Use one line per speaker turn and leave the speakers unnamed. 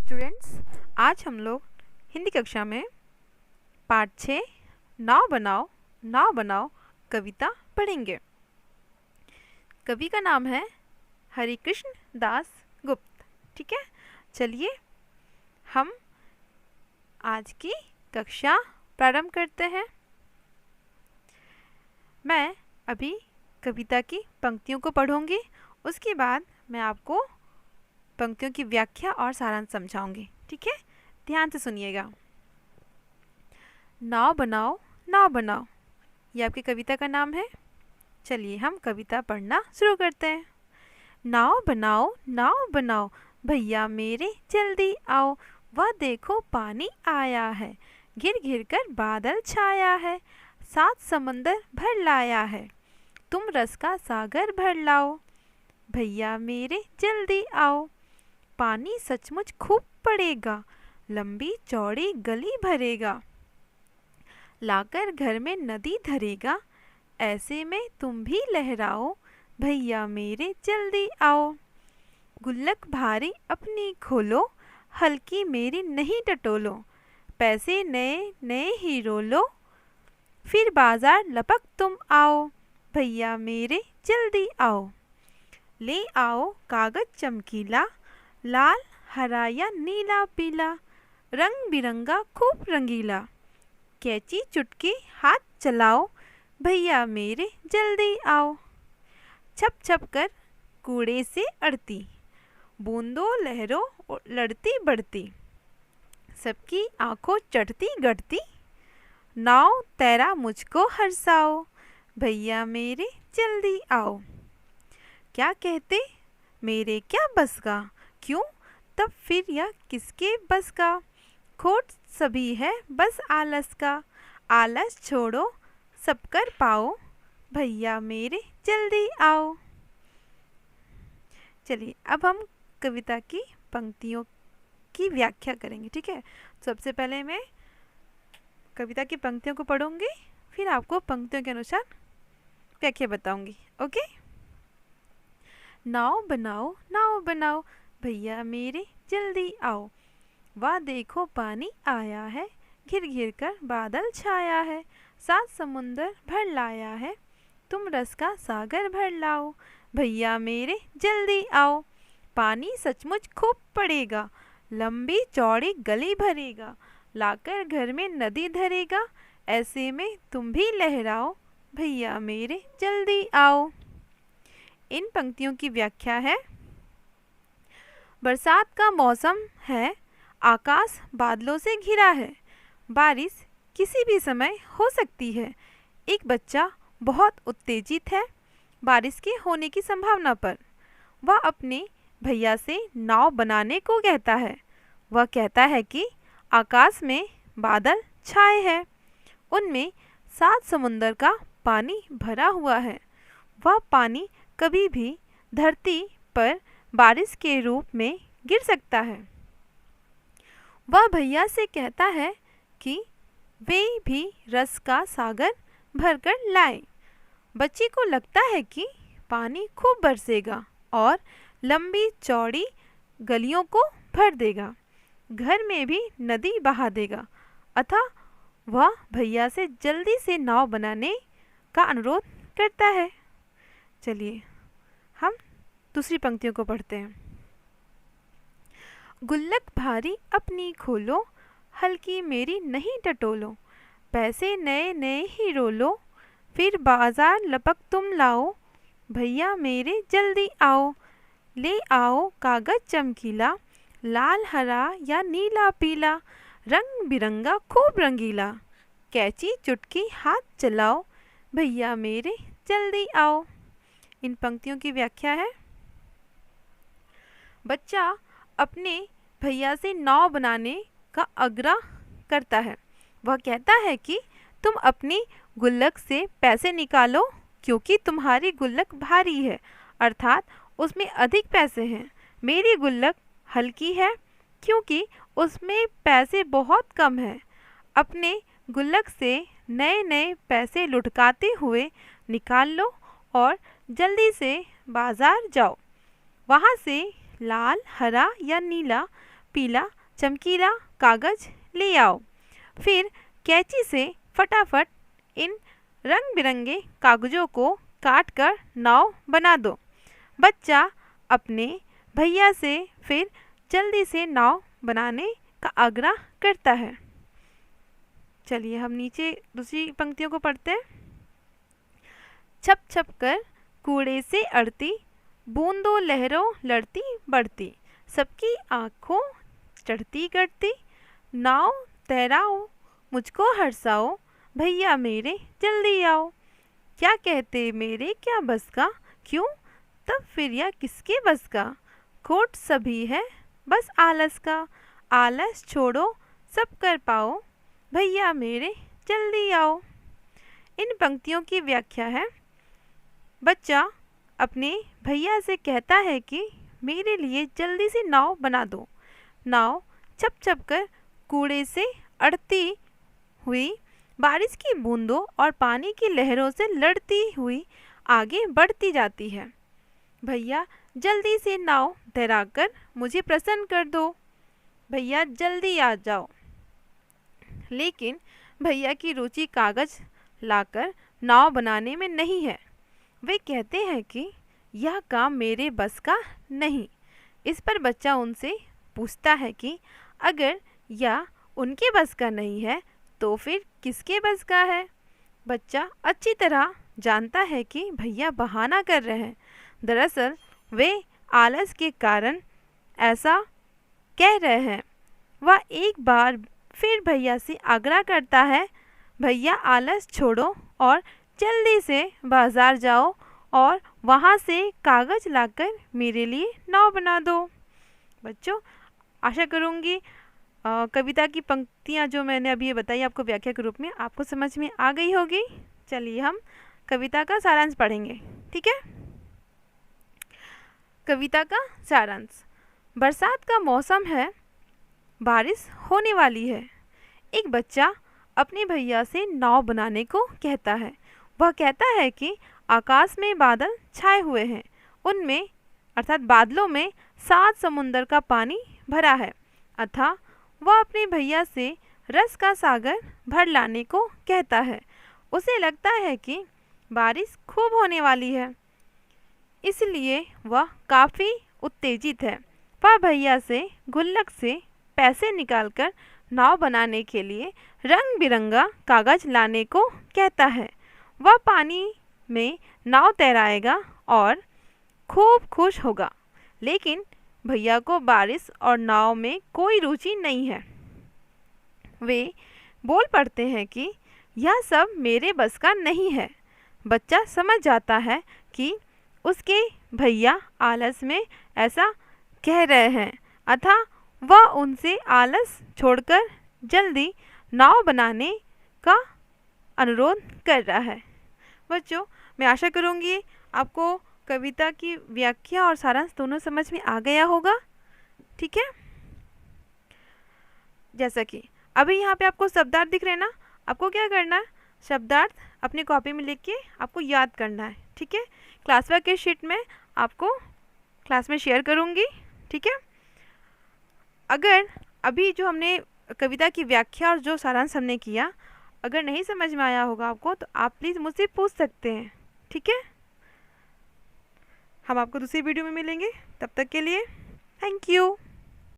Students, आज हम लोग हिंदी कक्षा में पाठ 6 नाव बनाओ कविता पढ़ेंगे। कवि का नाम है हरिकृष्ण दास गुप्त। ठीक है, चलिए हम आज की कक्षा प्रारंभ करते हैं। मैं अभी कविता की पंक्तियों को पढ़ूंगी, उसके बाद मैं आपको पंक्तियों की व्याख्या और सारांश समझाऊंगी। ठीक है, ध्यान से सुनिएगा। नाव बनाओ, ये आपकी कविता का नाम है। चलिए हम कविता पढ़ना शुरू करते हैं। नाव बनाओ भैया मेरे जल्दी आओ, वह देखो पानी आया है, घिर घिर कर बादल छाया है, 7 समंदर भर लाया है, तुम रस का सागर भर लाओ, भैया मेरे जल्दी आओ, पानी सचमुच खूब पड़ेगा, लंबी चौड़ी गली भरेगा, लाकर घर में नदी धरेगा, ऐसे में तुम भी लहराओ, भैया मेरे जल्दी आओ, गुल्लक भारी अपनी खोलो, हल्की मेरी नहीं टटोलो, पैसे नए नए ही रोलो, फिर बाजार लपक तुम आओ, भैया मेरे जल्दी आओ, ले आओ कागज चमकीला, लाल हरा या नीला पीला, रंग बिरंगा खूब रंगीला, कैंची चुटकी हाथ चलाओ, भैया मेरे जल्दी आओ, छप छप कर कूड़े से अड़ती, बूंदों लहरों लड़ती बढ़ती, सबकी आंखों चढ़ती गढ़ती, नाव तैरा मुझको हर्षाओ, भैया मेरे जल्दी आओ, क्या कहते मेरे क्या बस का, क्यों तब फिर यह किसके बस का, खोट सभी है बस आलस का, आलस छोड़ो सब कर पाओ, भैया मेरे जल्दी आओ। चलिए अब हम कविता की पंक्तियों की व्याख्या करेंगे। ठीक है, सबसे पहले मैं कविता की पंक्तियों को पढ़ूंगी, फिर आपको पंक्तियों के अनुसार व्याख्या बताऊंगी। ओके। नाव बनाओ भैया मेरे जल्दी आओ, वाह देखो पानी आया है, घिर घिर कर बादल छाया है, 7 समुंदर भर लाया है, तुम रस का सागर भर लाओ, भैया मेरे जल्दी आओ, पानी सचमुच खूब पड़ेगा, लंबी चौड़ी गली भरेगा, लाकर घर में नदी धरेगा, ऐसे में तुम भी लहराओ, भैया मेरे जल्दी आओ। इन पंक्तियों की व्याख्या है। बरसात का मौसम है, आकाश बादलों से घिरा है, बारिश किसी भी समय हो सकती है, एक बच्चा बहुत उत्तेजित है बारिश के होने की संभावना पर, वह अपने भैया से नाव बनाने को कहता है, वह कहता है कि आकाश में बादल छाए हैं, उनमें 7 समुंदर का पानी भरा हुआ है, वह पानी कभी भी धरती पर बारिश के रूप में गिर सकता है, वह भैया से कहता है कि वे भी रस का सागर भरकर लाए, बच्ची को लगता है कि पानी खूब बरसेगा और लंबी चौड़ी गलियों को भर देगा, घर में भी नदी बहा देगा, अतः वह भैया से जल्दी से नाव बनाने का अनुरोध करता है। चलिए हम दूसरी पंक्तियों को पढ़ते हैं। गुल्लक भारी अपनी खोलो, हल्की मेरी नहीं टटोलो, पैसे नए नए ही रोलो, फिर बाजार लपक तुम लाओ, भैया मेरे जल्दी आओ, ले आओ कागज चमकीला, लाल हरा या नीला पीला, रंग बिरंगा खूब रंगीला, कैंची चुटकी हाथ चलाओ, भैया मेरे जल्दी आओ। इन पंक्तियों की व्याख्या है। बच्चा अपने भैया से नाव बनाने का आग्रह करता है, वह कहता है कि तुम अपनी गुल्लक से पैसे निकालो, क्योंकि तुम्हारी गुल्लक भारी है, अर्थात उसमें अधिक पैसे हैं, मेरी गुल्लक हल्की है क्योंकि उसमें पैसे बहुत कम हैं, अपने गुल्लक से नए नए पैसे लुढ़काते हुए निकाल लो और जल्दी से बाजार जाओ, वहाँ से लाल हरा या नीला पीला चमकीला कागज ले आओ। फिर कैंची से फटाफट इन रंग बिरंगे कागजों को काट कर नाव बना दो। बच्चा अपने भैया से फिर जल्दी से नाव बनाने का आग्रह करता है। चलिए हम नीचे दूसरी पंक्तियों को पढ़ते हैं। छप छप कर कूड़े से अड़ती, बूंदों लहरों लड़ती बढ़ती, सबकी आँखों चढ़ती करती, नाव तैराओ मुझको हर्षाओ, भैया मेरे जल्दी आओ। क्या कहते मेरे क्या बस का, क्यों तब फिर या किसके बस का, खोट सभी है बस आलस का, आलस छोड़ो सब कर पाओ, भैया मेरे जल्दी आओ। इन पंक्तियों की व्याख्या है। बच्चा अपने भैया से कहता है कि मेरे लिए जल्दी से नाव बना दो। नाव छप छप कर कूड़े से अड़ती हुई, बारिश की बूंदों और पानी की लहरों से लड़ती हुई आगे बढ़ती जाती है। भैया जल्दी से नाव तैराकर मुझे प्रसन्न कर दो, भैया जल्दी आ जाओ। लेकिन भैया की रुचि कागज लाकर नाव बनाने में नहीं है। वे कहते हैं कि यह काम मेरे बस का नहीं। इस पर बच्चा उनसे पूछता है कि अगर यह उनके बस का नहीं है तो फिर किसके बस का है। बच्चा अच्छी तरह जानता है कि भैया बहाना कर रहे हैं। दरअसल वे आलस के कारण ऐसा कह रहे हैं। वह एक बार फिर भैया से आग्रह करता है, भैया आलस छोड़ो और जल्दी से बाज़ार जाओ और वहाँ से कागज़ लाकर मेरे लिए नाव बना दो। बच्चों आशा करूँगी कविता की पंक्तियाँ जो मैंने अभी ये बताई आपको व्याख्या के रूप में आपको समझ में आ गई होगी। चलिए हम कविता का सारांश पढ़ेंगे, ठीक है। कविता का सारांश। बरसात का मौसम है, बारिश होने वाली है। एक बच्चा अपने भैया से नाव बनाने को कहता है। वह कहता है कि आकाश में बादल छाए हुए हैं, उनमें अर्थात बादलों में 7 समुंदर का पानी भरा है। अतः वह अपने भैया से रस का सागर भर लाने को कहता है। उसे लगता है कि बारिश खूब होने वाली है, इसलिए वह काफ़ी उत्तेजित है। वह भैया से गुल्लक से पैसे निकालकर नाव बनाने के लिए रंग बिरंगा कागज लाने को कहता है। वह पानी में नाव तैराएगा और खूब खुश होगा। लेकिन भैया को बारिश और नाव में कोई रुचि नहीं है। वे बोल पड़ते हैं कि यह सब मेरे बस का नहीं है। बच्चा समझ जाता है कि उसके भैया आलस में ऐसा कह रहे हैं, अतः वह उनसे आलस छोड़कर जल्दी नाव बनाने का अनुरोध कर रहा है। बच्चों मैं आशा करूँगी आपको कविता की व्याख्या और सारांश दोनों समझ में आ गया होगा, ठीक है। जैसा कि अभी यहाँ पे आपको शब्दार्थ दिख रहे हैं ना, आपको क्या करना है, शब्दार्थ अपनी कॉपी में लिख के आपको याद करना है, ठीक है। क्लास वर्क के शीट में आपको क्लास में शेयर करूँगी, ठीक है। अगर अभी जो हमने कविता की व्याख्या और जो सारांश हमने किया अगर नहीं समझ में आया होगा आपको तो आप प्लीज़ मुझसे पूछ सकते हैं, ठीक है। हम आपको दूसरी वीडियो में मिलेंगे, तब तक के लिए थैंक यू।